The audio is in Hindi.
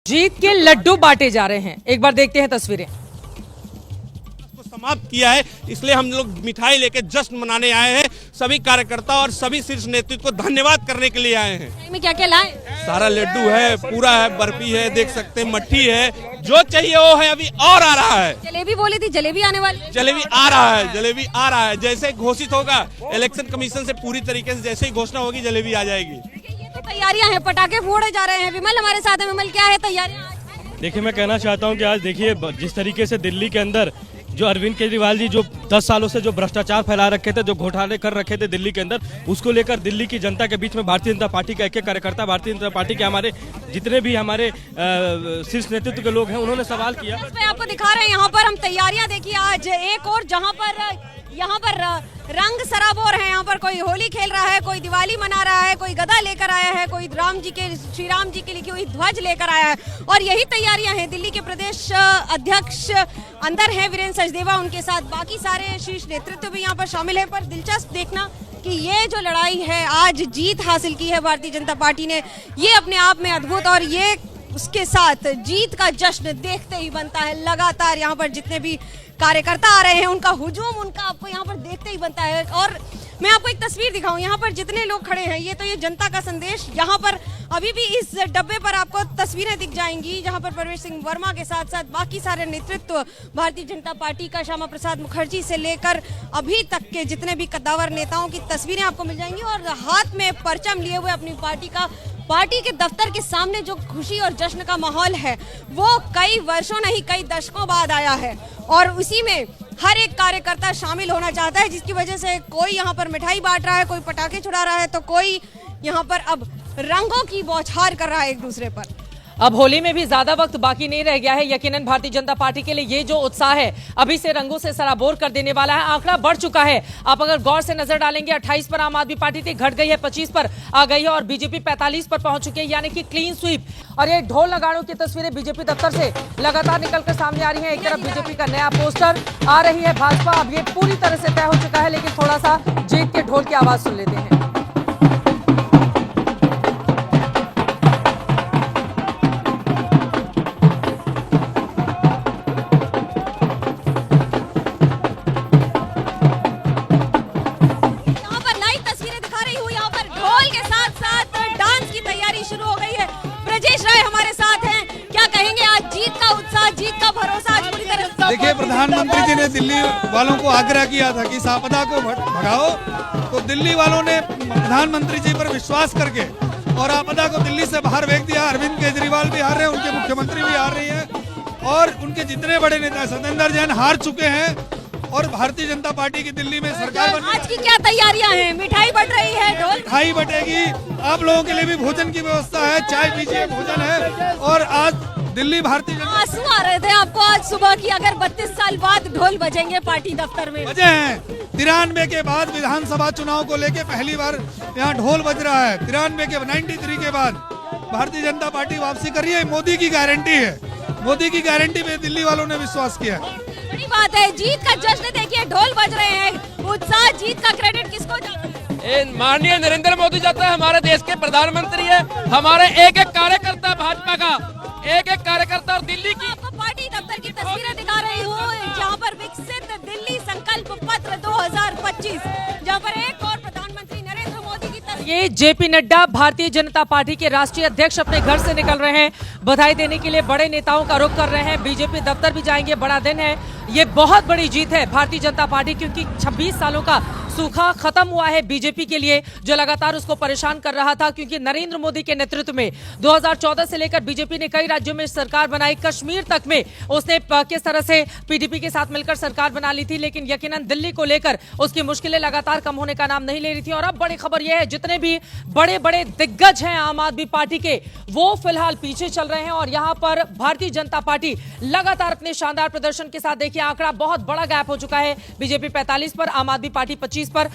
जीत के लड्डू बांटे जा रहे हैं। एक बार देखते हैं तस्वीरें। को समाप्त किया है, इसलिए हम लोग मिठाई लेके जश्न मनाने आए हैं। सभी कार्यकर्ता और सभी शीर्ष नेतृत्व को धन्यवाद करने के लिए आए हैं। में क्या क्या लाए? सारा लड्डू है, पूरा है, बर्फी है, देख सकते हैं, मट्ठी है, जो चाहिए वो है। अभी और आ रहा है। जलेबी बोली थी, जलेबी आने वाली। जलेबी आ रहा है, जलेबी आ रहा है। जैसे घोषित होगा इलेक्शन कमीशन से पूरी तरीके से जैसे ही घोषणा होगी जलेबी आ जाएगी। ये तो तैयारियां हैं, पटाखे फोड़े जा रहे हैं। विमल हमारे साथ है। विमल, क्या है तैयारियां? देखिए, मैं कहना चाहता हूं कि आज देखिए जिस तरीके से दिल्ली के अंदर जो अरविंद केजरीवाल जी जो 10 सालों से जो भ्रष्टाचार फैला रखे थे, जो घोटाले कर रखे थे दिल्ली के अंदर, उसको लेकर दिल्ली की जनता के बीच में भारतीय जनता पार्टी का एक एक कार्यकर्ता, भारतीय जनता पार्टी के हमारे जितने भी हमारे शीर्ष नेतृत्व के लोग हैं, उन्होंने सवाल किया। आपको दिखा रहे हैं यहाँ पर हम तैयारियां। देखिए आज एक और जहाँ पर यहाँ पर रंग सराबोर है। यहाँ पर कोई होली खेल रहा है, कोई दिवाली मना रहा है, कोई गदा लेकर आया है, कोई श्री राम जी की लिखी हुई ध्वज लेकर आया है। और यही तैयारियां हैं। दिल्ली के प्रदेश अध्यक्ष अंदर हैं वीरेंद्र सचदेवा, उनके साथ बाकी सारे शीर्ष नेतृत्व भी यहाँ पर शामिल है। पर दिलचस्प देखना कि ये जो लड़ाई है, आज जीत हासिल की है भारतीय जनता पार्टी ने, ये अपने आप में अद्भुत। और ये उसके साथ जीत का जश्न देखते ही बनता है। लगातार यहाँ पर जितने भी कार्यकर्ता आ रहे हैं, उनका हुजूम, उनका आपको यहाँ पर देखते ही बनता है। और मैं आपको एक तस्वीर दिखाऊं, यहाँ पर जितने लोग खड़े हैं, ये तो ये जनता का संदेश। यहाँ पर अभी भी इस डब्बे पर आपको तस्वीरें दिख जाएंगी, जहाँ पर परवेश सिंह वर्मा के साथ साथ बाकी सारे नेतृत्व भारतीय जनता पार्टी का, श्यामा प्रसाद मुखर्जी से लेकर अभी तक के जितने भी कद्दावर नेताओं की तस्वीरें आपको मिल जाएंगी। और हाथ में परचम लिए हुए अपनी पार्टी के दफ्तर के सामने जो खुशी और जश्न का माहौल है, वो कई वर्षों नहीं कई दशकों बाद आया है। और उसी में हर एक कार्यकर्ता शामिल होना चाहता है, जिसकी वजह से कोई यहाँ पर मिठाई बांट रहा है, कोई पटाखे छुड़ा रहा है, तो कोई यहाँ पर अब रंगों की बौछार कर रहा है एक दूसरे पर। अब होली में भी ज्यादा वक्त बाकी नहीं रह गया है। यकीनन भारतीय जनता पार्टी के लिए ये जो उत्साह है अभी से रंगों से सराबोर कर देने वाला है। आंकड़ा बढ़ चुका है। आप अगर गौर से नजर डालेंगे, 28 पर आम आदमी पार्टी थी, घट गई है, 25 पर आ गई है और बीजेपी 45 पर पहुंच चुकी है, यानी कि क्लीन स्वीप। और ये ढोल नगाड़ों की तस्वीरें बीजेपी दफ्तर से लगातार निकलकर सामने आ रही है। एक तरफ बीजेपी का नया पोस्टर आ रही है भाजपा। अब ये पूरी तरह से तय हो चुका है, लेकिन थोड़ा सा जीत के ढोल की आवाज सुन लेते हैं। देखिए, प्रधानमंत्री जी ने दिल्ली वालों को आग्रह किया था कि इस आपदा को भगाओ, तो दिल्ली वालों ने प्रधानमंत्री जी पर विश्वास करके और आपदा को दिल्ली से बाहर फेंक दिया। अरविंद केजरीवाल भी हार रहे हैं, उनके मुख्यमंत्री भी हार रही हैं और उनके जितने बड़े नेता, सत्येंद्र जैन हार चुके हैं। और भारतीय जनता पार्टी की दिल्ली में सरकार बनी। आज की क्या तैयारियां हैं? मिठाई बट रही है, ढोल मिठाई बटेगी, आप लोगों के लिए भी भोजन की व्यवस्था है, चाय पीजिए, भोजन है। और आज दिल्ली भारतीय जनता, आंसू आ रहे थे आपको आज सुबह की, अगर 32 साल बाद ढोल बजेंगे पार्टी दफ्तर में? बजे हैं। 93 के बाद विधानसभा चुनाव को लेके पहली बार यहाँ ढोल बज रहा है। 93 के बाद भारतीय जनता पार्टी वापसी कर रही है। मोदी की गारंटी है, मोदी की गारंटी पे दिल्ली वालों ने विश्वास किया है। बड़ी बात है, जीत का जश्न देखिए, ढोल बज रहे हैं। उत्साह, जीत का क्रेडिट किसको जाता है? माननीय नरेंद्र मोदी जाता है, हमारे देश के प्रधानमंत्री है, हमारे एक एक कार्यकर्ता भाजपा का, एक एक कार्यकर्ता। और दिल्ली की आपको पार्टी दफ्तर की तस्वीरें दिखा रही हूँ, जहाँ पर विकसित दिल्ली संकल्प पत्र 2025, जहाँ पर एक और प्रधानमंत्री नरेंद्र मोदी की तस्वीर। ये जेपी नड्डा भारतीय जनता पार्टी के राष्ट्रीय अध्यक्ष अपने घर से निकल रहे हैं। बधाई देने के लिए बड़े नेताओं का रुख कर रहे हैं। बीजेपी दफ्तर भी जाएंगे। बड़ा दिन है, ये बहुत बड़ी जीत है भारतीय जनता पार्टी, क्योंकि 26 सालों का सूखा खत्म हुआ है बीजेपी के लिए, जो लगातार उसको परेशान कर रहा था। क्योंकि नरेंद्र मोदी के नेतृत्व में 2014 से लेकर बीजेपी ने कई राज्यों में सरकार बनाई। कश्मीर तक में उसने किस तरह से पीडीपी के साथ मिलकर सरकार बना ली थी, लेकिन यकीनन दिल्ली को लेकर उसकी मुश्किलें लगातार कम होने का नाम नहीं ले रही थी। और अब बड़ी खबर यह है, जितने भी बड़े बड़े दिग्गज हैं आम आदमी पार्टी के, वो फिलहाल पीछे चल रहे हैं। और यहां पर भारतीय जनता पार्टी लगातार अपने शानदार प्रदर्शन के साथ, देखिए आंकड़ा बहुत बड़ा गैप हो चुका है। बीजेपी 45 पर, आम आदमी पार्टी 25 पर।